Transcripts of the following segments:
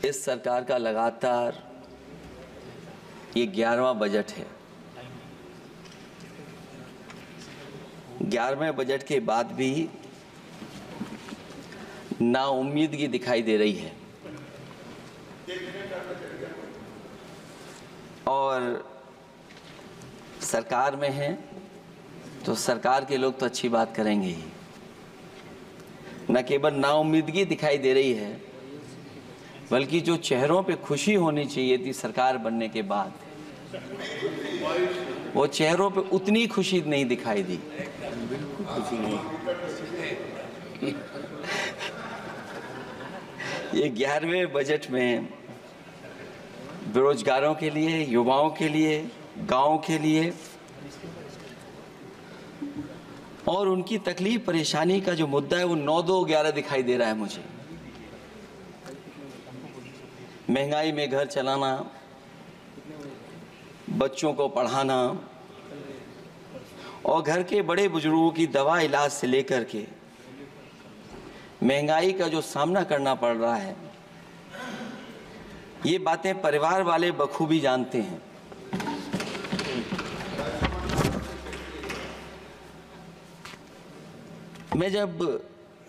इस सरकार का लगातार ये 11वां बजट है। 11वें बजट के बाद भी नाउम्मीदगी दिखाई दे रही है और सरकार में हैं तो सरकार के लोग तो अच्छी बात करेंगे ही। न केवल नाउम्मीदगी दिखाई दे रही है बल्कि जो चेहरों पे खुशी होनी चाहिए थी सरकार बनने के बाद, वो चेहरों पे उतनी खुशी नहीं दिखाई दी। खुशी नहीं। ये 11वें बजट में बेरोजगारों के लिए, युवाओं के लिए, गांव के लिए और उनकी तकलीफ परेशानी का जो मुद्दा है वो 9-2-11 दिखाई दे रहा है मुझे। महंगाई में घर चलाना, बच्चों को पढ़ाना और घर के बड़े बुजुर्गों की दवा इलाज से लेकर के महंगाई का जो सामना करना पड़ रहा है, ये बातें परिवार वाले बखूबी जानते हैं। मैं जब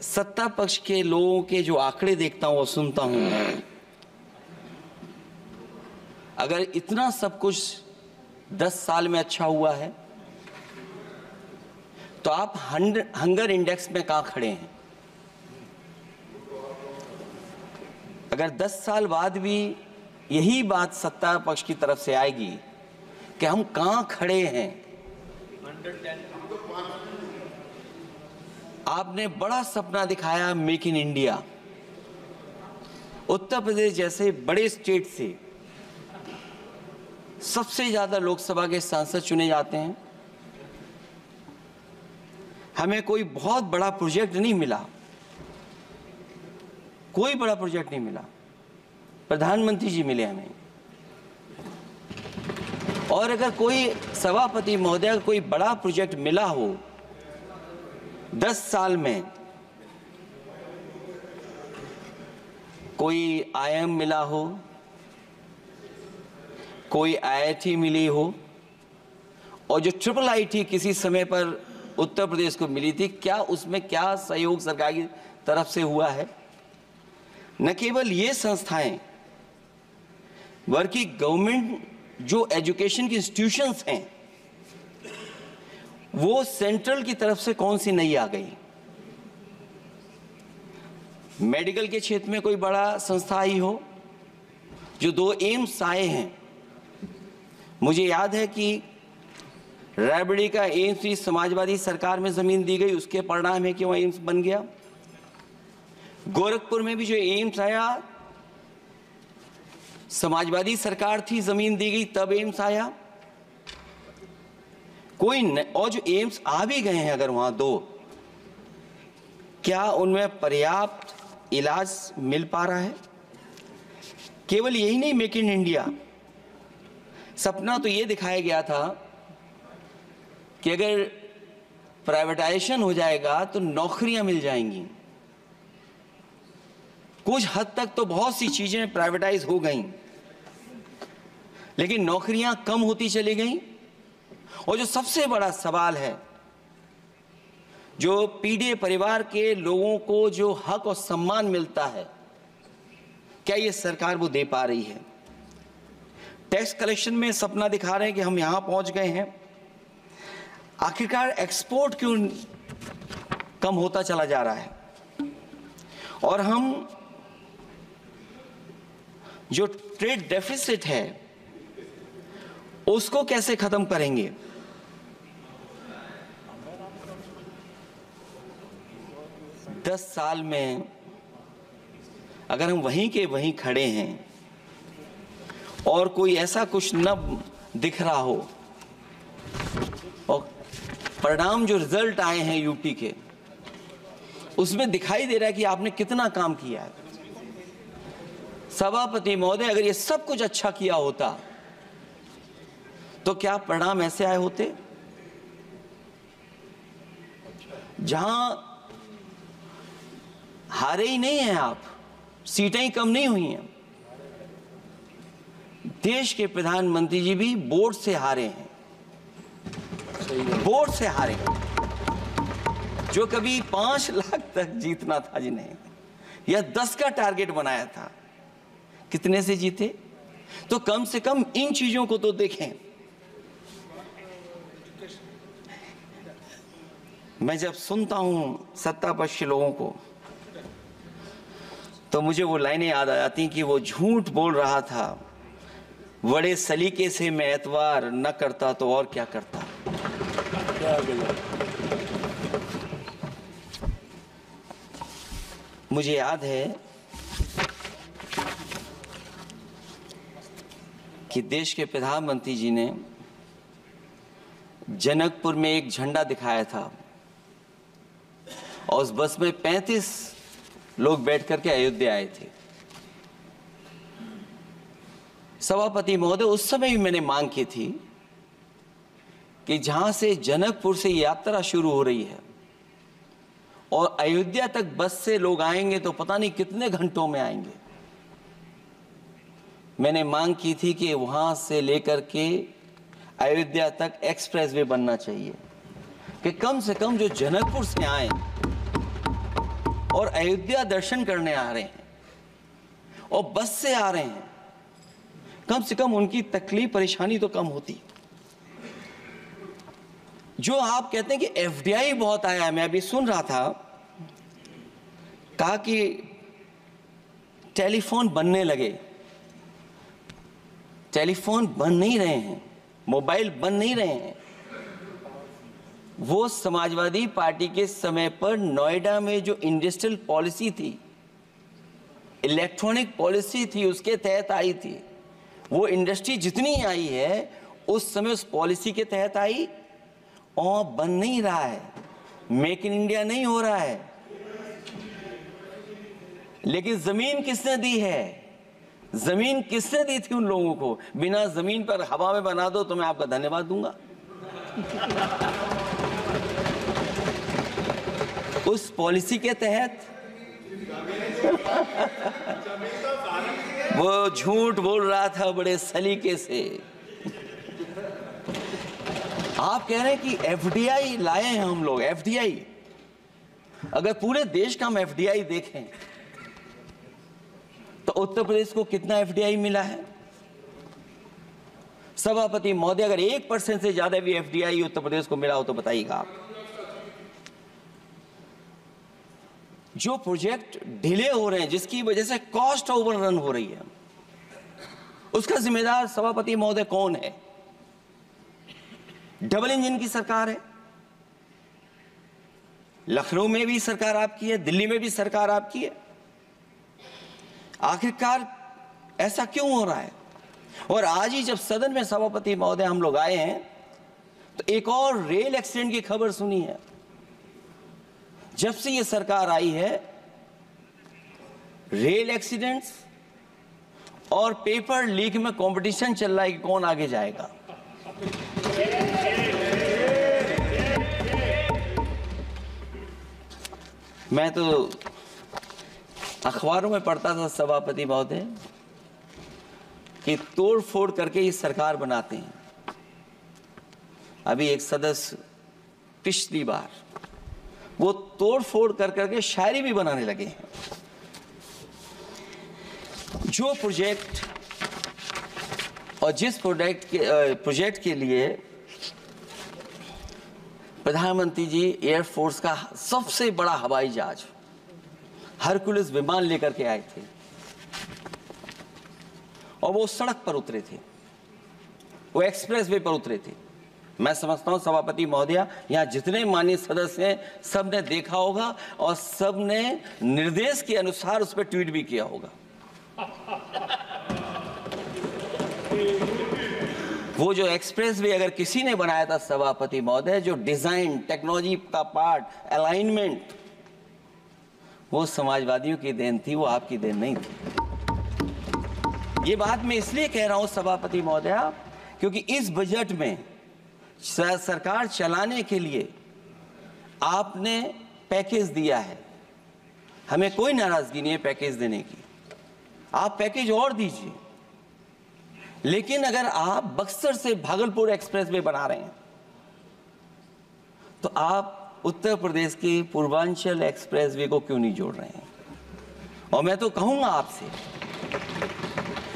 सत्ता पक्ष के लोगों के जो आंकड़े देखता हूं और सुनता हूं, अगर इतना सब कुछ 10 साल में अच्छा हुआ है तो आप हंगर इंडेक्स में कहां खड़े हैं? अगर 10 साल बाद भी यही बात सत्ता पक्ष की तरफ से आएगी कि हम कहां खड़े हैं। आपने बड़ा सपना दिखाया make in India. Uttar Pradesh जैसे बड़े स्टेट से सबसे ज्यादा लोकसभा के सांसद चुने जाते हैं। हमें कोई बहुत बड़ा प्रोजेक्ट नहीं मिला, कोई बड़ा प्रोजेक्ट नहीं मिला। प्रधानमंत्री जी मिले हमें। और अगर कोई सभापति महोदय का कोई बड़ा प्रोजेक्ट मिला हो 10 साल में, कोई आईआईएम मिला हो, कोई आईआईटी मिली हो और जो ट्रिपल आईटी किसी समय पर उत्तर प्रदेश को मिली थी, क्या उसमें क्या सहयोग सरकार की तरफ से हुआ है? न केवल ये संस्थाएं बल्कि गवर्नमेंट जो एजुकेशन की इंस्टीट्यूशंस हैं वो सेंट्रल की तरफ से कौन सी नई आ गई? मेडिकल के क्षेत्र में कोई बड़ा संस्था आई हो? जो 2 एम्स आए हैं, मुझे याद है कि रायबरेली का एम्स भी समाजवादी सरकार में जमीन दी गई, उसके परिणाम है कि वह एम्स बन गया। गोरखपुर में भी जो एम्स आया, समाजवादी सरकार थी, जमीन दी गई, तब एम्स आया। और जो एम्स आ भी गए हैं अगर वहां 2, क्या उनमें पर्याप्त इलाज मिल पा रहा है? केवल यही नहीं, मेक इन इंडिया सपना तो ये दिखाया गया था कि अगर प्राइवेटाइजेशन हो जाएगा तो नौकरियां मिल जाएंगी। कुछ हद तक तो बहुत सी चीजें प्राइवेटाइज हो गईं, लेकिन नौकरियां कम होती चली गईं। और जो सबसे बड़ा सवाल है, जो पीड़ित परिवार के लोगों को जो हक और सम्मान मिलता है, क्या ये सरकार वो दे पा रही है? टैक्स कलेक्शन में सपना दिखा रहे हैं कि हम यहां पहुंच गए हैं, आखिरकार एक्सपोर्ट क्यों कम होता चला जा रहा है? और हम जो ट्रेड डेफिसिट है उसको कैसे खत्म करेंगे? दस साल में अगर हम वहीं के वहीं खड़े हैं और कोई ऐसा कुछ न दिख रहा हो और परिणाम जो रिजल्ट आए हैं यूपी के, उसमें दिखाई दे रहा है कि आपने कितना काम किया है। सभापति महोदय, अगर ये सब कुछ अच्छा किया होता तो क्या परिणाम ऐसे आए होते? जहां हारे ही नहीं हैं आप, सीटें ही कम नहीं हुई हैं, देश के प्रधानमंत्री जी भी वोट से हारे हैं, वोट से हारे। जो कभी 5 लाख तक जीतना था जिन्हें, या 10 का टारगेट बनाया था, कितने से जीते? तो कम से कम इन चीजों को तो देखें। मैं जब सुनता हूं सत्तापक्ष लोगों को तो मुझे वो लाइनें याद आ जाती कि वो झूठ बोल रहा था, बड़े सलीके से मैं एतवार न करता तो और क्या करता। मुझे याद है कि देश के प्रधानमंत्री जी ने जनकपुर में एक झंडा दिखाया था और उस बस में 35 लोग बैठ करके अयोध्या आए थे। सभापति महोदय, उस समय भी मैंने मांग की थी कि जहां से जनकपुर से यात्रा शुरू हो रही है और अयोध्या तक बस से लोग आएंगे तो पता नहीं कितने घंटों में आएंगे। मैंने मांग की थी कि वहां से लेकर के अयोध्या तक एक्सप्रेसवे बनना चाहिए कि कम से कम जो जनकपुर से आए और अयोध्या दर्शन करने आ रहे हैं और बस से आ रहे हैं, कम से कम उनकी तकलीफ परेशानी तो कम होती। जो आप कहते हैं कि एफडीआई बहुत आया है, मैं अभी सुन रहा था, कहा कि टेलीफोन बनने लगे। टेलीफोन बन नहीं रहे हैं, मोबाइल बन नहीं रहे हैं। वो समाजवादी पार्टी के समय पर नोएडा में जो इंडस्ट्रियल पॉलिसी थी, इलेक्ट्रॉनिक पॉलिसी थी, उसके तहत आई थी। वो इंडस्ट्री जितनी आई है उस समय उस पॉलिसी के तहत आई और बन नहीं रहा है, मेक इन इंडिया नहीं हो रहा है। लेकिन जमीन किसने दी है? जमीन किसने दी थी उन लोगों को? बिना जमीन पर हवा में बना दो तो मैं आपका धन्यवाद दूंगा। उस पॉलिसी के तहत वो झूठ बोल रहा था बड़े सलीके से। आप कह रहे हैं कि एफडीआई लाए हैं हम लोग। एफडीआई, अगर पूरे देश का हम एफडीआई देखें तो उत्तर प्रदेश को कितना एफडीआई मिला है? सभापति महोदय, अगर 1% से ज्यादा भी एफडीआई उत्तर प्रदेश को मिला हो तो बताइएगा आप। जो प्रोजेक्ट डिले हो रहे हैं, जिसकी वजह से कॉस्ट ओवररन हो रही है, उसका जिम्मेदार सभापति महोदय कौन है? डबल इंजन की सरकार है। लखनऊ में भी सरकार आपकी है, दिल्ली में भी सरकार आपकी है। आखिरकार ऐसा क्यों हो रहा है? और आज ही जब सदन में सभापति महोदय हम लोग आए हैं तो एक और रेल एक्सीडेंट की खबर सुनी है। जब से ये सरकार आई है, रेल एक्सीडेंट्स और पेपर लीक में कंपटीशन चल रहा है कि कौन आगे जाएगा। मैं तो अखबारों में पढ़ता था सभापति महोदय कि तोड़ फोड़ करके ये सरकार बनाते हैं। अभी एक सदस्य पिछली बार वो तोड़ फोड़ कर करके शायरी भी बनाने लगे हैं। जो प्रोजेक्ट और जिस प्रोजेक्ट के लिए प्रधानमंत्री जी एयरफोर्स का सबसे बड़ा हवाई जहाज हरकुलिस विमान लेकर के आए थे और वो सड़क पर उतरे थे, वो एक्सप्रेसवे पर उतरे थे। मैं समझता हूं सभापति महोदय, यहां जितने माननीय सदस्य हैं सब ने देखा होगा और सब ने निर्देश के अनुसार उस पर ट्वीट भी किया होगा। वो जो एक्सप्रेसवे अगर किसी ने बनाया था सभापति महोदय, जो डिजाइन, टेक्नोलॉजी का पार्ट, अलाइनमेंट, वो समाजवादियों की देन थी, वो आपकी देन नहीं थी। ये बात मैं इसलिए कह रहा हूं सभापति महोदय क्योंकि इस बजट में सरकार चलाने के लिए आपने पैकेज दिया है। हमें कोई नाराजगी नहीं है पैकेज देने की, आप पैकेज और दीजिए। लेकिन अगर आप बक्सर से भागलपुर एक्सप्रेसवे बना रहे हैं तो आप उत्तर प्रदेश के पूर्वांचल एक्सप्रेसवे को क्यों नहीं जोड़ रहे हैं? और मैं तो कहूंगा आपसे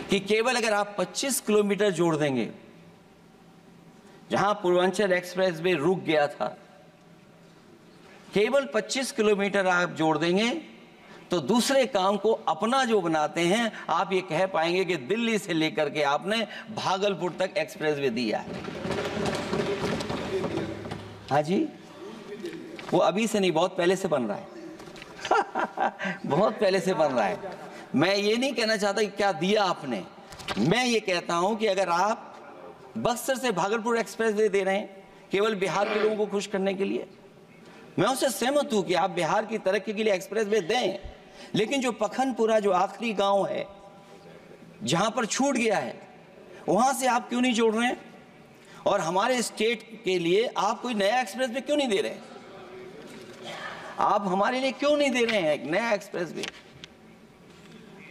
कि केवल अगर आप 25 किलोमीटर जोड़ देंगे, जहां पूर्वांचल एक्सप्रेसवे रुक गया था, केवल 25 किलोमीटर आप जोड़ देंगे तो दूसरे काम को अपना जो बनाते हैं, आप ये कह पाएंगे कि दिल्ली से लेकर के आपने भागलपुर तक एक्सप्रेसवे दिया है। हाँ जी, वो अभी से नहीं, बहुत पहले से बन रहा है। बहुत पहले से बन रहा है। मैं ये नहीं कहना चाहता कि क्या दिया आपने, मैं ये कहता हूं कि अगर आप बक्सर से भागलपुर एक्सप्रेसवे दे रहे हैं केवल बिहार के लोगों को खुश करने के लिए, मैं उससे सहमत हूं कि आप बिहार की तरक्की के लिए एक्सप्रेसवे दें, लेकिन जो पखनपुरा जो आखिरी गांव है जहां पर छूट गया है, वहां से आप क्यों नहीं जोड़ रहे हैं? और हमारे स्टेट के लिए आप कोई नया एक्सप्रेसवे क्यों नहीं दे रहे हैं? आप हमारे लिए क्यों नहीं दे रहे हैं एक नया एक्सप्रेसवे?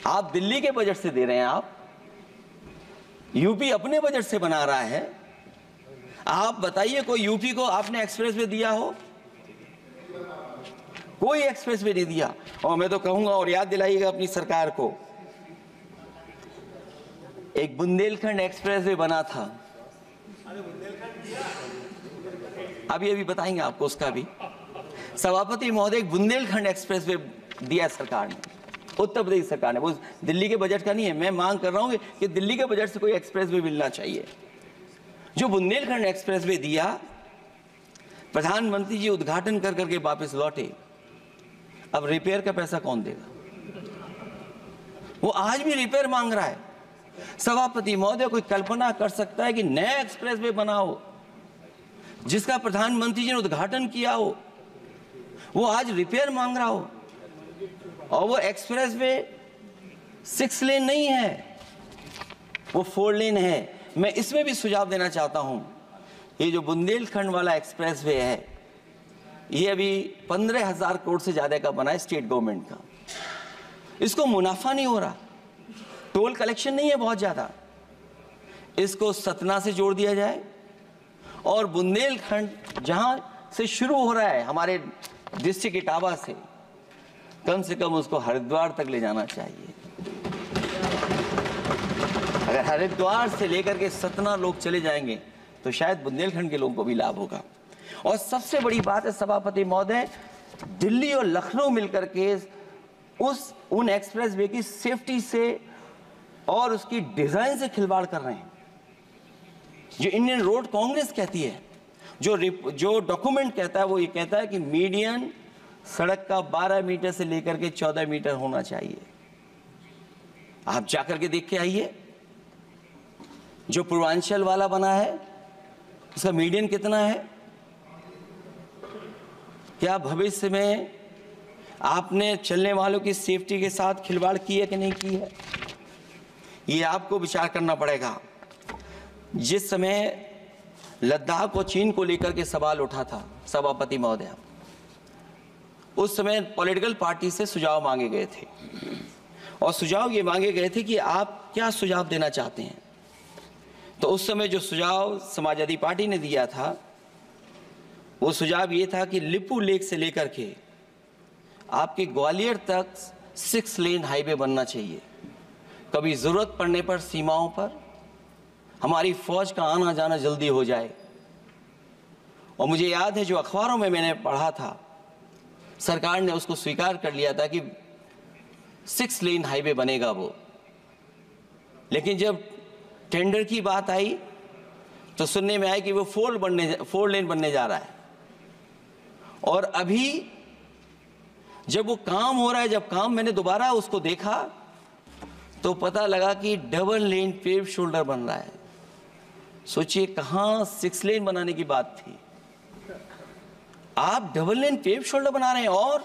आप दिल्ली के बजट से दे रहे हैं, आप यूपी अपने बजट से बना रहा है। आप बताइए कोई यूपी को आपने एक्सप्रेसवे दिया हो? कोई एक्सप्रेसवे नहीं दिया। और मैं तो कहूंगा, और याद दिलाइएगा अपनी सरकार को, एक बुंदेलखंड एक्सप्रेसवे बना था, अभी बताएंगे आपको उसका भी। सभापति महोदय, एक बुंदेलखंड एक्सप्रेसवे दिया सरकार ने, उत्तर प्रदेश सरकार ने, वो दिल्ली के बजट का नहीं है। मैं मांग कर रहा हूं कि दिल्ली के बजट से कोई एक्सप्रेसवे मिलना चाहिए। जो बुंदेलखंड एक्सप्रेसवे दिया, प्रधानमंत्री जी उद्घाटन कर करके वापस लौटे, अब रिपेयर का पैसा कौन देगा? वो आज भी रिपेयर मांग रहा है। सभापति महोदय, कोई कल्पना कर सकता है कि नया एक्सप्रेसवे बनाओ जिसका प्रधानमंत्री जी ने उद्घाटन किया हो, वो आज रिपेयर मांग रहा हो? और वो एक्सप्रेसवे 6 लेन नहीं है, वो 4 लेन है। मैं इसमें भी सुझाव देना चाहता हूं, ये जो बुंदेलखंड वाला एक्सप्रेसवे है, ये अभी 15,000 करोड़ से ज्यादा का बना है स्टेट गवर्नमेंट का। इसको मुनाफा नहीं हो रहा, टोल कलेक्शन नहीं है बहुत ज्यादा। इसको सतना से जोड़ दिया जाए और बुंदेलखंड जहां से शुरू हो रहा है हमारे डिस्ट्रिक्ट इटावा से, कम से कम उसको हरिद्वार तक ले जाना चाहिए। अगर हरिद्वार से लेकर के सतना लोग चले जाएंगे तो शायद बुंदेलखंड के लोगों को भी लाभ होगा। और सबसे बड़ी बात है सभापति महोदय, दिल्ली और लखनऊ मिलकर के उन एक्सप्रेसवे की सेफ्टी से और उसकी डिजाइन से खिलवाड़ कर रहे हैं। जो इंडियन रोड कांग्रेस कहती है, जो डॉक्यूमेंट कहता है, वो ये कहता है कि मीडियन सड़क का 12 मीटर से लेकर के 14 मीटर होना चाहिए। आप जाकर के देख के आइए, जो पूर्वांचल वाला बना है उसका मीडियन कितना है? क्या भविष्य में आपने चलने वालों की सेफ्टी के साथ खिलवाड़ की है कि नहीं की है? ये आपको विचार करना पड़ेगा। जिस समय लद्दाख और चीन को लेकर के सवाल उठा था सभापति महोदय, उस समय पॉलिटिकल पार्टी से सुझाव मांगे गए थे और सुझाव ये मांगे गए थे कि आप क्या सुझाव देना चाहते हैं। तो उस समय जो सुझाव समाजवादी पार्टी ने दिया था, वो सुझाव ये था कि लिपू लेक से लेकर के आपके ग्वालियर तक 6 लेन हाईवे बनना चाहिए। कभी जरूरत पड़ने पर सीमाओं पर हमारी फौज का आना जाना जल्दी हो जाए। और मुझे याद है, जो अखबारों में मैंने पढ़ा था, सरकार ने उसको स्वीकार कर लिया था कि 6 लेन हाईवे बनेगा वो। लेकिन जब टेंडर की बात आई तो सुनने में आया कि वो 4 लेन बनने जा रहा है। और अभी जब वो काम हो रहा है, जब काम मैंने दोबारा उसको देखा तो पता लगा कि डबल लेन पेव शोल्डर बन रहा है। सोचिए, कहां 6 लेन बनाने की बात थी, आप डबल लेन पेव शोल्डर बना रहे हैं। और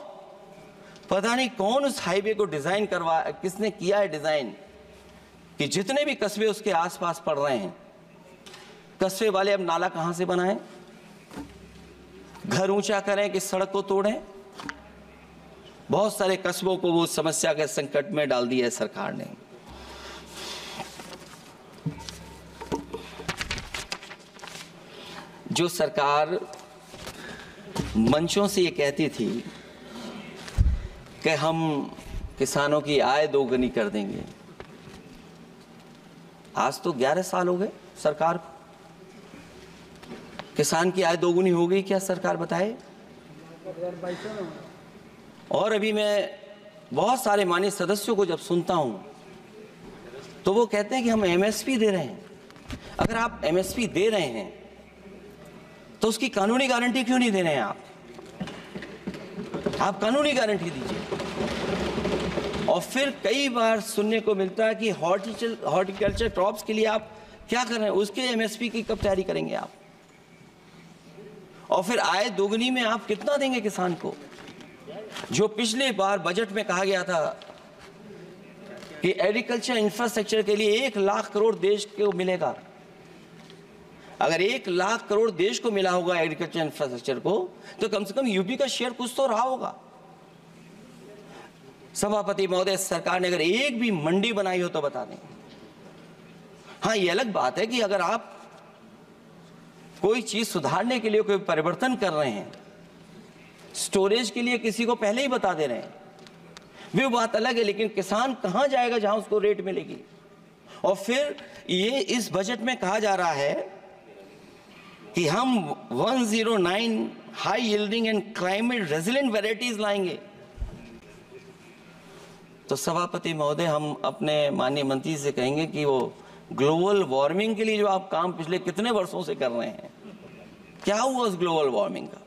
पता नहीं कौन उस हाईवे को डिजाइन किसने किया है डिजाइन, कि जितने भी कस्बे उसके आसपास पड़ रहे हैं, कस्बे वाले अब नाला कहां से बनाएं, घर ऊंचा करें कि सड़क को तोड़ें। बहुत सारे कस्बों को वो समस्या के संकट में डाल दिया है सरकार ने। जो सरकार मंचों से ये कहती थी कि हम किसानों की आय दोगुनी कर देंगे, आज तो 11 साल हो गए सरकार को। किसान की आय दोगुनी हो गई क्या सरकार बताए? और अभी मैं बहुत सारे माननीय सदस्यों को जब सुनता हूं तो वो कहते हैं कि हम एमएसपी दे रहे हैं। अगर आप एमएसपी दे रहे हैं तो उसकी कानूनी गारंटी क्यों नहीं दे रहे हैं? आप कानूनी गारंटी दीजिए। और फिर कई बार सुनने को मिलता है कि हॉर्टिकल्चर क्रॉप्स के लिए आप क्या कर रहे हैं, उसके एमएसपी की कब तैयारी करेंगे आप? और फिर आय दोगुनी में आप कितना देंगे किसान को? जो पिछले बार बजट में कहा गया था कि एग्रीकल्चर इंफ्रास्ट्रक्चर के लिए 1 लाख करोड़ देश को मिलेगा। अगर 1 लाख करोड़ देश को मिला होगा एग्रीकल्चर इंफ्रास्ट्रक्चर को, तो कम से कम यूपी का शेयर कुछ तो रहा होगा। सभापति महोदय, सरकार ने अगर एक भी मंडी बनाई हो तो बता दें। हाँ, ये अलग बात है कि अगर आप कोई चीज सुधारने के लिए कोई परिवर्तन कर रहे हैं, स्टोरेज के लिए किसी को पहले ही बता दे रहे हैं, वो बात अलग है। लेकिन किसान कहां जाएगा जहां उसको रेट मिलेगी? और फिर ये इस बजट में कहा जा रहा है कि हम 109 high yielding and climate resilient varieties लाएंगे। तो सभापति महोदय, हम अपने माननीय मंत्री से कहेंगे कि वो ग्लोबल वार्मिंग के लिए जो आप काम पिछले कितने वर्षों से कर रहे हैं, क्या हुआ उस ग्लोबल वार्मिंग का?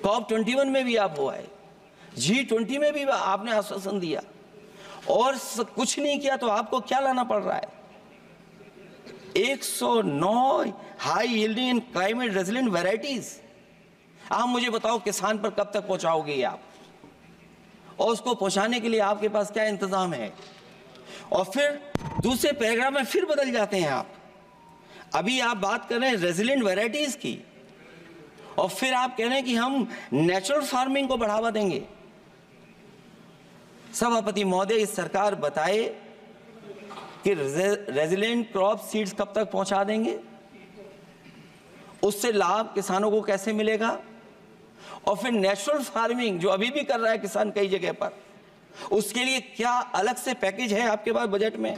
COP21 में भी आप हुआ है, G20 में भी आपने आश्वासन दिया, और कुछ नहीं किया। तो आपको क्या लाना पड़ रहा है? 109 high yielding and climate resilient varieties. आप मुझे बताओ किसान पर कब तक पहुंचाओगे आप? और उसको पहुंचाने के लिए आपके पास क्या इंतजाम है? और फिर दूसरे पैराग्राफ में फिर बदल जाते हैं आप। अभी आप बात कर रहे हैं रेजिलिएंट वैरायटीज की, और फिर आप कह रहे हैं कि हम नेचुरल फार्मिंग को बढ़ावा देंगे। सभापति महोदय, इस सरकार बताए कि रेजिलिएंट क्रॉप सीड्स कब तक पहुंचा देंगे, उससे लाभ किसानों को कैसे मिलेगा? और फिर नेचुरल फार्मिंग जो अभी भी कर रहा है किसान कई जगह पर, उसके लिए क्या अलग से पैकेज है आपके पास बजट में?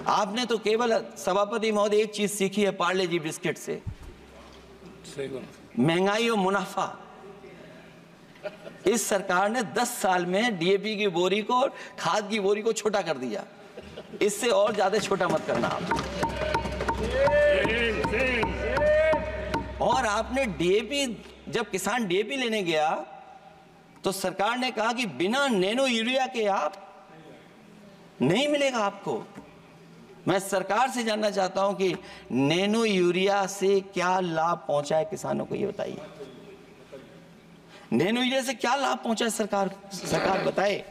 आपने तो केवल सभापति महोदय एक चीज सीखी है पार्ले जी बिस्किट से, महंगाई और मुनाफा। इस सरकार ने 10 साल में डीएपी की बोरी को और खाद की बोरी को छोटा कर दिया। इससे और ज्यादा छोटा मत करना आप। और आपने डीएपी, जब किसान डीएपी लेने गया तो सरकार ने कहा कि बिना नैनो यूरिया के आप नहीं मिलेगा आपको। मैं सरकार से जानना चाहता हूं कि नैनो यूरिया से क्या लाभ पहुंचा है किसानों को, ये बताइए। नैनो यूरिया से क्या लाभ पहुंचा है सरकार बताए।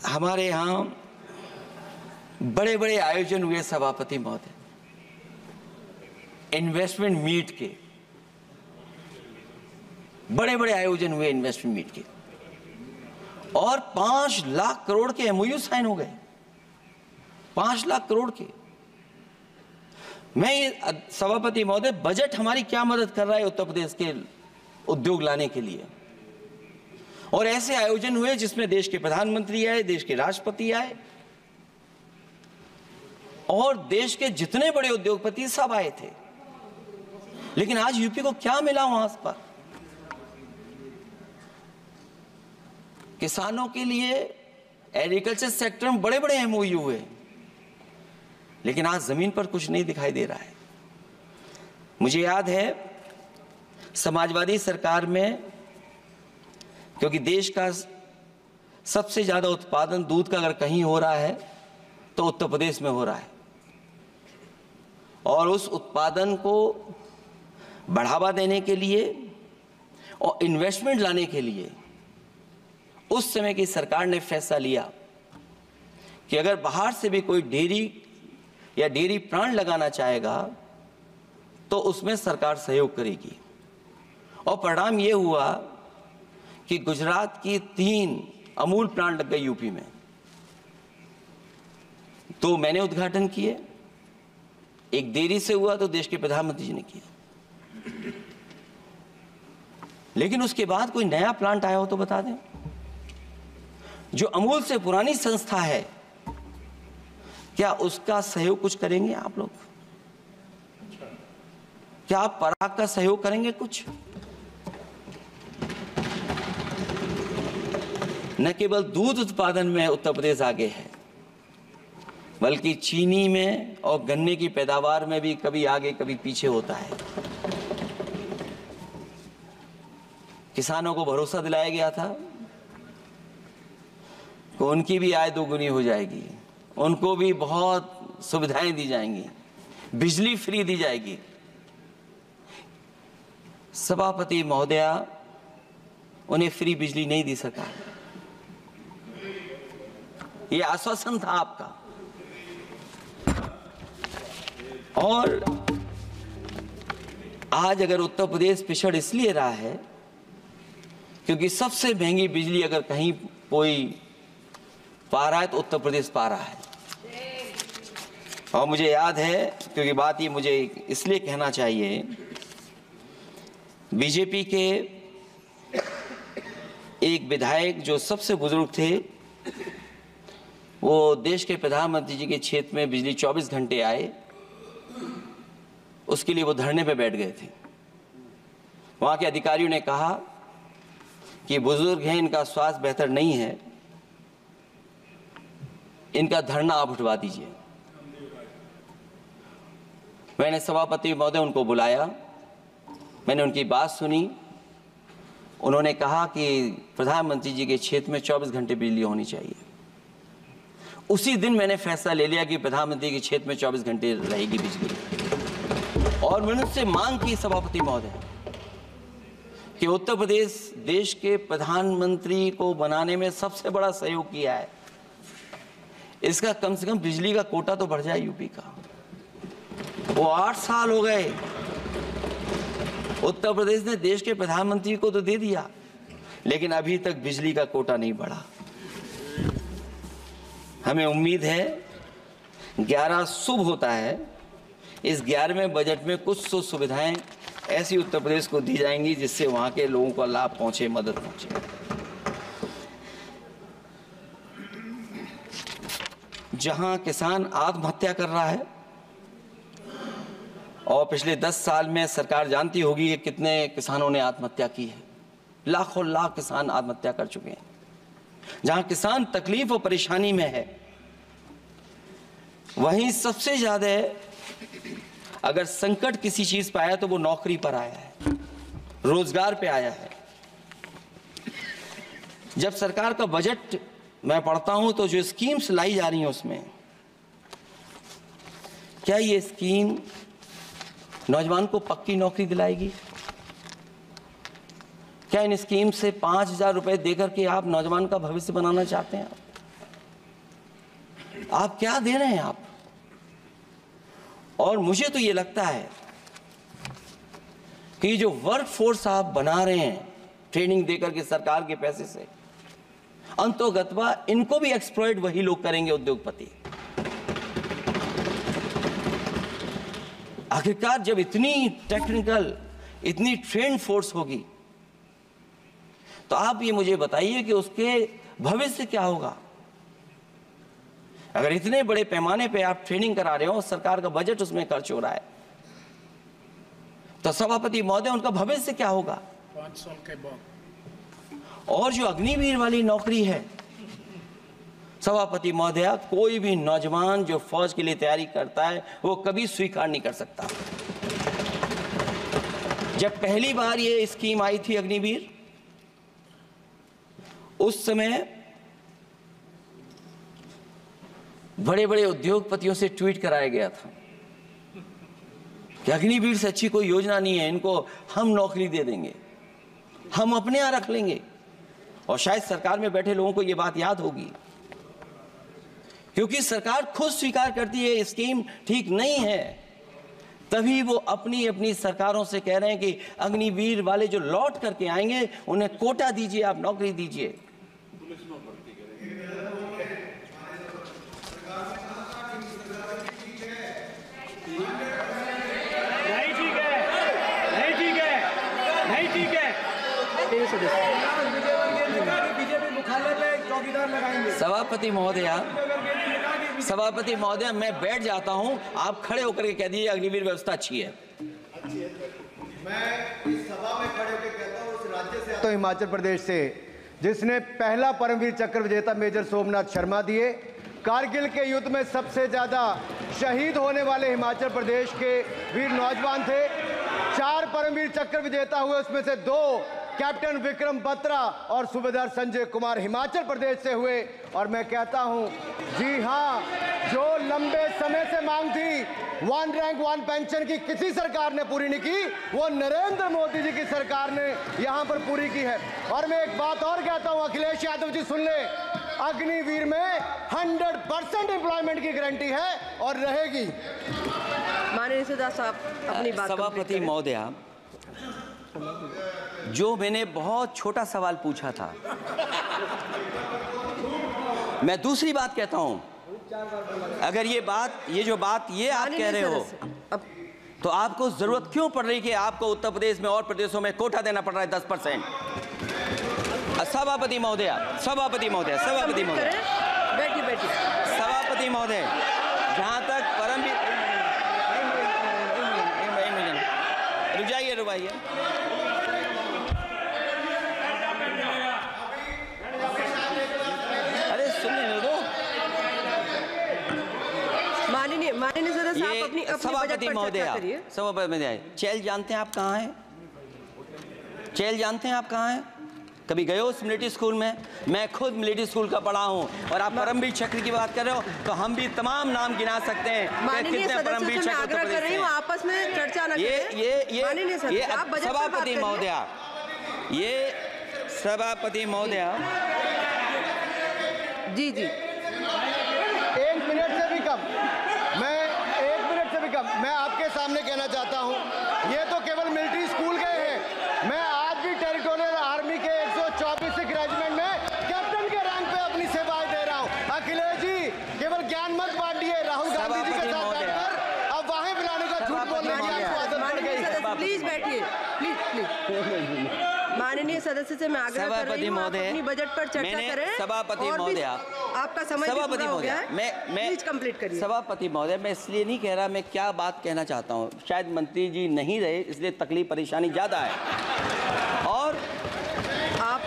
हमारे यहां बड़े बड़े आयोजन हुए सभापति महोदय, इन्वेस्टमेंट मीट के बड़े बड़े आयोजन हुए इन्वेस्टमेंट मीट के, और 5 लाख करोड़ के एमओयू साइन हो गए। 5 लाख करोड़ के। मैं ये सभापति महोदय, बजट हमारी क्या मदद कर रहा है उत्तर प्रदेश के उद्योग लाने के लिए? और ऐसे आयोजन हुए जिसमें देश के प्रधानमंत्री आए, देश के राष्ट्रपति आए, और देश के जितने बड़े उद्योगपति सब आए थे। लेकिन आज यूपी को क्या मिला वहां पर? किसानों के लिए एग्रीकल्चर सेक्टर में बड़े बड़े एमओयू हुए, लेकिन आज जमीन पर कुछ नहीं दिखाई दे रहा है। मुझे याद है समाजवादी सरकार में, क्योंकि देश का सबसे ज्यादा उत्पादन दूध का अगर कहीं हो रहा है तो उत्तर प्रदेश में हो रहा है, और उस उत्पादन को बढ़ावा देने के लिए और इन्वेस्टमेंट लाने के लिए उस समय की सरकार ने फैसला लिया कि अगर बाहर से भी कोई डेयरी या डेयरी प्लांट लगाना चाहेगा तो उसमें सरकार सहयोग करेगी। और परिणाम ये हुआ कि गुजरात की 3 अमूल प्लांट लग गए यूपी में। तो मैंने उद्घाटन किए, एक देरी से हुआ तो देश के प्रधानमंत्री जी ने किया। लेकिन उसके बाद कोई नया प्लांट आया हो तो बता दें। जो अमूल से पुरानी संस्था है, क्या उसका सहयोग कुछ करेंगे आप लोग? क्या आप पराग का सहयोग करेंगे कुछ? न केवल दूध उत्पादन में उत्तर प्रदेश आगे है, बल्कि चीनी में और गन्ने की पैदावार में भी कभी आगे कभी पीछे होता है। किसानों को भरोसा दिलाया गया था कि उनकी भी आय दोगुनी हो जाएगी, उनको भी बहुत सुविधाएं दी जाएंगी, बिजली फ्री दी जाएगी। सभापति महोदया उन्हें फ्री बिजली नहीं दी सका। यह आश्वासन था आपका। और आज अगर उत्तर प्रदेश पिछड़ इसलिए रहा है क्योंकि सबसे महंगी बिजली अगर कहीं कोई पा रहा है तो उत्तर प्रदेश पा रहा है। और मुझे याद है, क्योंकि बात ये मुझे इसलिए कहना चाहिए, बीजेपी के एक विधायक जो सबसे बुजुर्ग थे, वो देश के प्रधानमंत्री जी के क्षेत्र में बिजली 24 घंटे आए, उसके लिए वो धरने पे बैठ गए थे। वहां के अधिकारियों ने कहा कि बुजुर्ग हैं, इनका स्वास्थ्य बेहतर नहीं है, इनका धरना आप उठवा दीजिए। मैंने सभापति महोदय उनको बुलाया, मैंने उनकी बात सुनी। उन्होंने कहा कि प्रधानमंत्री जी के क्षेत्र में 24 घंटे बिजली होनी चाहिए। उसी दिन मैंने फैसला ले लिया कि प्रधानमंत्री के क्षेत्र में 24 घंटे रहेगी बिजली। और मैंने उससे मांग की सभापति महोदय कि उत्तर प्रदेश देश के प्रधानमंत्री को बनाने में सबसे बड़ा सहयोग किया है, इसका कम से कम बिजली का कोटा तो बढ़ जाए यूपी का। वो 8 साल हो गए, उत्तर प्रदेश ने देश के प्रधानमंत्री को तो दे दिया, लेकिन अभी तक बिजली का कोटा नहीं बढ़ा। हमें उम्मीद है 11 शुभ होता है, इस 11वें बजट में कुछ सुविधाएं ऐसी उत्तर प्रदेश को दी जाएंगी जिससे वहां के लोगों को लाभ पहुंचे, मदद पहुंचे। जहां किसान आत्महत्या कर रहा है, और पिछले 10 साल में सरकार जानती होगी कि कितने किसानों ने आत्महत्या की है, लाखों लाख किसान आत्महत्या कर चुके हैं। जहां किसान तकलीफ और परेशानी में है, वहीं सबसे ज्यादा अगर संकट किसी चीज पर आया तो वो नौकरी पर आया है, रोजगार पे आया है। जब सरकार का बजट मैं पढ़ता हूं तो जो स्कीम्स लाई जा रही हैं उसमें, क्या ये स्कीम नौजवान को पक्की नौकरी दिलाएगी? क्या इन स्कीम से 5,000 रुपए देकर के आप नौजवान का भविष्य बनाना चाहते हैं? आप क्या दे रहे हैं आप? और मुझे तो ये लगता है कि जो वर्क फोर्स आप बना रहे हैं ट्रेनिंग देकर के सरकार के पैसे से, अंतोगत्वा इनको भी एक्सप्लॉइट वही लोग करेंगे, उद्योगपति। आखिरकार जब इतनी टेक्निकल, इतनी ट्रेन फोर्स होगी, तो आप ये मुझे बताइए कि उसके भविष्य क्या होगा। अगर इतने बड़े पैमाने पे आप ट्रेनिंग करा रहे हो, सरकार का बजट उसमें खर्च हो रहा है, तो सभापति महोदय उनका भविष्य क्या होगा 5 साल के बाद? और जो अग्निवीर वाली नौकरी है, सभापति महोदय, कोई भी नौजवान जो फौज के लिए तैयारी करता है वो कभी स्वीकार नहीं कर सकता। जब पहली बार ये स्कीम आई थी अग्निवीर, उस समय बड़े बड़े उद्योगपतियों से ट्वीट कराया गया था कि अग्निवीर से अच्छी कोई योजना नहीं है, इनको हम नौकरी दे देंगे, हम अपने यहां रख लेंगे। और शायद सरकार में बैठे लोगों को यह बात याद होगी, क्योंकि सरकार खुद स्वीकार करती है स्कीम ठीक नहीं है, तभी वो अपनी अपनी सरकारों से कह रहे हैं कि अग्निवीर वाले जो लौट करके आएंगे उन्हें कोटा दीजिए, आप नौकरी दीजिए। नहीं ठीक है। सभापति महोदय मैं बैठ जाता हूं, आप खड़े होकर के कह दीजिए अग्निवीर व्यवस्था अच्छी है। मैं इस सभा में खड़े होकर कहता हूं, उस राज्य से तो हिमाचल प्रदेश से जिसने पहला परमवीर चक्र विजेता मेजर सोमनाथ शर्मा दिए, कारगिल के युद्ध में सबसे ज्यादा शहीद होने वाले हिमाचल प्रदेश के वीर नौजवान थे। 4 परमवीर चक्र विजेता हुए, उसमें से 2 कैप्टन विक्रम बत्रा और सूबेदार संजय कुमार हिमाचल प्रदेश से हुए। और मैं कहता हूं, जी हां, जो लंबे समय से मांग थी 1 रैंक 1 पेंशन की किसी सरकार ने पूरी नहीं की, वो नरेंद्र मोदी जी की सरकार ने यहां पर पूरी की है। और मैं एक बात और कहता हूं, अखिलेश यादव जी सुन ले, अग्निवीर में 100% एम्प्लॉयमेंट की गारंटी है और रहेगी। माननीय सदा साहब अपनी बात सभापति महोदया, जो मैंने बहुत छोटा सवाल पूछा था, मैं दूसरी बात कहता हूं। अगर ये जो बात आप कह रहे हो, तो आपको जरूरत क्यों पड़ रही कि आपको उत्तर प्रदेश में और प्रदेशों में कोटा देना पड़ रहा है 10%? सभापति महोदय, सभापति महोदय, सभापति महोदय, बैठिए। सभापति महोदय, जहां तक परमवीर, रुक जाइए, अरे सुनने दो। माननीय सदा साहब अपनी सभापति महोदय, सभापति महोदय, चैल जानते हैं आप कहाँ हैं? चैल जानते हैं आप कहाँ हैं? कभी गए हो उस मिलिट्री स्कूल में? मैं खुद मिलिट्री स्कूल का पढ़ा हूँ। और आप परमवीर चक्र की बात कर रहे हो, तो हम भी तमाम नाम गिना सकते हैं। माननीय सदस्यों से मैं आग्रह कर रही हूँ, आपस में चर्चा न करें। ये सभापति महोदय, ये सभापति महोदय, जी 1 मिनट से भी कम, मैं आपके सामने कहना चाहता हूं, ये तो केवल मिलिट्री स्कूल गए हैं। मैं आज भी टेरिटोरियल आर्मी के 124 रेजिमेंट में कैप्टन के रैंक पे अपनी सेवाएं दे रहा हूं। अखिलेश जी केवल ज्ञान मत बांटिए, राहुल गांधी जी के साथ बैठकर अब वाहे बुलाने का झूठ बोलने की आपको आदत पड़ गई। प्लीज बैठिए, प्लीज। माननीय सदस्य से मैं आग्रह कर रही हूं, आप अपनी बजट पर चर्चा करें। सभापति महोदय, आपका समय पूरा हो गया है, मैं प्लीज कंप्लीट करिए। सभापति महोदय, मैं इसलिए नहीं कह रहा, मैं क्या बात कहना चाहता हूँ, शायद मंत्री जी नहीं रहे इसलिए तकलीफ परेशानी ज्यादा है। और आप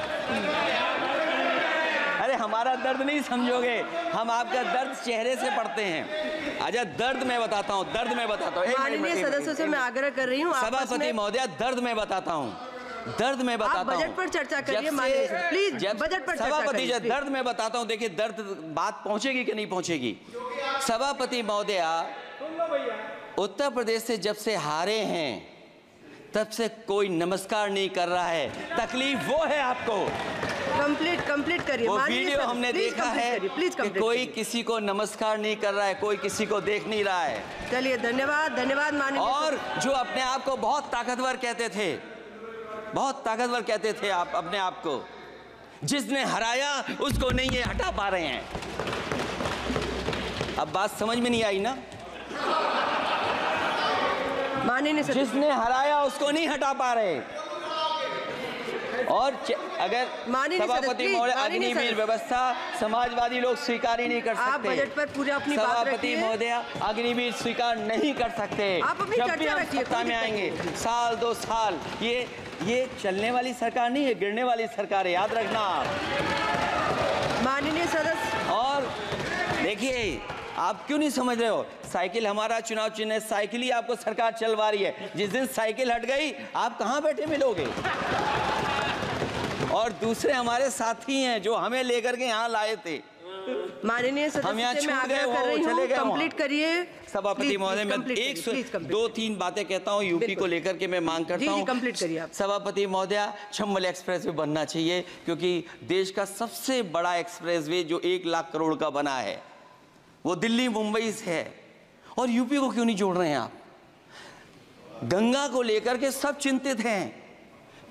अरे हमारा दर्द नहीं समझोगे, हम आपका दर्द चेहरे से पढ़ते हैं। अच्छा, दर्द मैं बताता हूँ, माननीय सदस्यों से मैं आग्रह कर रही हूँ, सभापति महोदय, दर्द मैं बताता हूँ, बजट पर चर्चा करिए। प्लीज बजट पर सभापति जी, दर्द मैं बताता हूँ। देखिए, दर्द बात पहुंचेगी कि नहीं पहुंचेगी। सभापति महोदय, उत्तर प्रदेश से जब से हारे हैं तब से कोई नमस्कार नहीं कर रहा है। तकलीफ वो है आपको। कंप्लीट करिए। वो वीडियो हमने देखा है कि कोई किसी को नमस्कार नहीं कर रहा है, कोई किसी को देख नहीं रहा है। चलिए, धन्यवाद माननीय। और जो अपने आप को बहुत ताकतवर कहते थे, आप अपने आप को, जिसने हराया उसको नहीं ये हटा पा रहे हैं। अब बात समझ में नहीं आई ना? माननीय जिसने हराया उसको नहीं हटा पा रहे। और अगर सभापति महोदय, अग्निवीर व्यवस्था समाजवादी लोग स्वीकार ही नहीं कर सकते। आप बजट पर पूरी अपनी बात सभापति रखिए। महोदय, अग्निवीर स्वीकार नहीं कर सकते। आप अपनी जब भी चर्चा हम रखिए, सत्ता में आएंगे, साल 2 साल, ये चलने वाली सरकार नहीं है, गिरने वाली सरकार है, याद रखना आप। माननीय सदस्य, और देखिए, आप क्यों नहीं समझ रहे हो? साइकिल हमारा चुनाव चिन्ह है, साइकिल ही आपको सरकार चलवा रही है। जिस दिन साइकिल हट गई, आप कहां बैठे मिलोगे? और दूसरे हमारे साथी हैं जो हमें लेकर के यहाँ लाए थे। माननीय सदस्य से मैं आग्रह कर रही हूँ, कंप्लीट करिए। सभापति महोदय, मैं 2-3 बातें कहता हूँ यूपी को लेकर के, मैं मांग करता हूँ। कंप्लीट करिए आप। सभापति महोदय, चंबल एक्सप्रेस वे बनना चाहिए, क्योंकि देश का सबसे बड़ा एक्सप्रेस वे जो 1 लाख करोड़ का बना है, वो दिल्ली मुंबई से है। और यूपी को क्यों नहीं जोड़ रहे हैं आप? गंगा को लेकर के सब चिंतित हैं।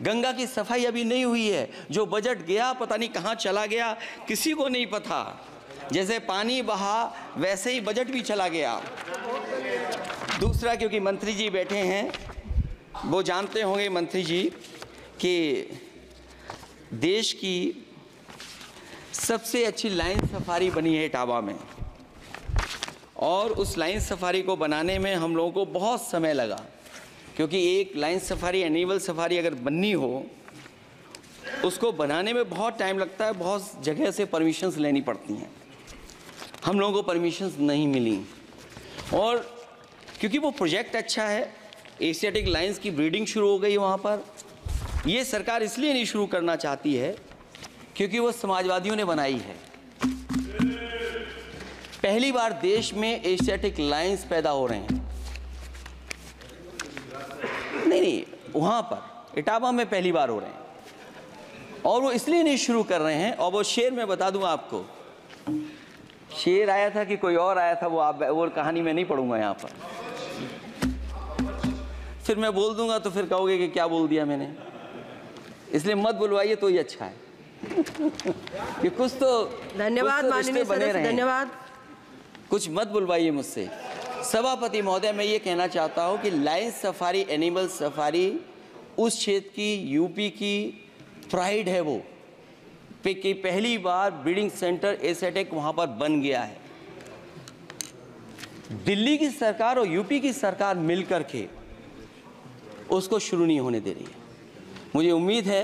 गंगा की सफाई अभी नहीं हुई है। जो बजट गया पता नहीं कहां चला गया, किसी को नहीं पता। जैसे पानी बहा वैसे ही बजट भी चला गया। दूसरा, क्योंकि मंत्री जी बैठे हैं, वो जानते होंगे मंत्री जी कि देश की सबसे अच्छी लाइन सफारी बनी है इटावा में, और उस लाइन सफारी को बनाने में हम लोगों को बहुत समय लगा, क्योंकि एक लाइन सफारी एनिमल सफारी अगर बननी हो उसको बनाने में बहुत टाइम लगता है, बहुत जगह से परमिशंस लेनी पड़ती हैं। हम लोगों को परमिशंस नहीं मिली, और क्योंकि वो प्रोजेक्ट अच्छा है, एशियाटिक लाइन्स की ब्रीडिंग शुरू हो गई वहाँ पर। ये सरकार इसलिए नहीं शुरू करना चाहती है क्योंकि वो समाजवादियों ने बनाई है। पहली बार देश में एशियाटिक लाइन्स पैदा हो रहे हैं। नहीं, वहाँ पर इटावा में पहली बार हो रहे हैं, और वो इसलिए नहीं शुरू कर रहे हैं। और वो शेर मैं बता दूंगा आपको, शेर आया था कि कोई और आया था, वो कहानी मैं नहीं पढ़ूंगा यहाँ पर, फिर मैं बोल दूंगा तो फिर कहोगे कि क्या बोल दिया मैंने, इसलिए मत बुलवाइए तो ही अच्छा है। कि कुछ तो धन्यवाद माननीय सदस्य, धन्यवाद। कुछ मत बुलवाइए मुझसे। सभापति महोदय, मैं ये कहना चाहता हूँ कि लाइन सफारी, एनिमल सफारी उस क्षेत्र की, यूपी की प्राइड है वो, कि पहली बार ब्रीडिंग सेंटर एशियाटिक वहाँ पर बन गया है। दिल्ली की सरकार और यूपी की सरकार मिलकर के उसको शुरू नहीं होने दे रही है। मुझे उम्मीद है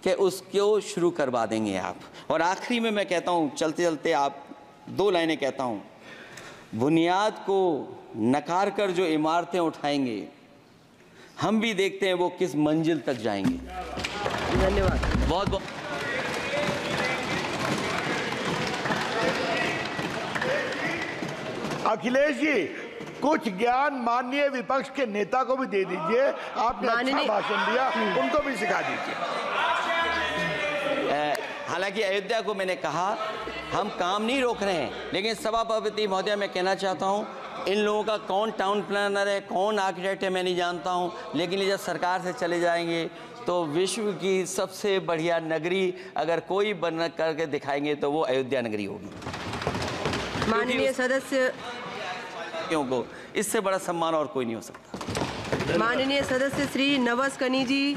कि उसको शुरू करवा देंगे आप। और आखिरी में मैं कहता हूँ, चलते चलते आप 2 लाइनें कहता हूँ, बुनियाद को नकार कर जो इमारतें उठाएंगे, हम भी देखते हैं वो किस मंजिल तक जाएंगे। धन्यवाद। बहुत बहुत अखिलेश जी, कुछ ज्ञान माननीय विपक्ष के नेता को भी दे दीजिए। आपने अच्छा भाषण दिया, उनको भी सिखा दीजिए। हालांकि अयोध्या को मैंने कहा हम काम नहीं रोक रहे हैं, लेकिन सभापति महोदय मैं कहना चाहता हूं, इन लोगों का कौन टाउन प्लानर है, कौन आर्किटेक्ट है, मैं नहीं जानता हूं, लेकिन ये जब सरकार से चले जाएंगे तो विश्व की सबसे बढ़िया नगरी अगर कोई बन करके दिखाएंगे तो वो अयोध्या नगरी होगी। माननीय सदस्य को इससे बड़ा सम्मान और कोई नहीं हो सकता। माननीय सदस्य श्री नवस कनी जी।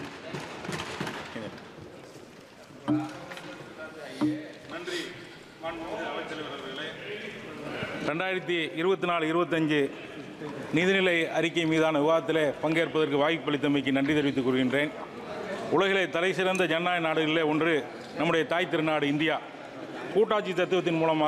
ரெண்டாயிரத்தி 24-25 நிதிநிலை அறிக்கை மீதான விவாதத்தில் பங்கேற்பதற்கு வாய்ப்பளித்தமைக்கு நன்றி தெரிவித்துக் கொள்கின்றேன். உலகிலே தலைசிறந்த ஜனநாயக நாடுகளிலே ஒன்று நம்முடைய தாய் திருநாடு இந்தியா. கூட்டாட்சி தத்துவத்தின் மூலமாக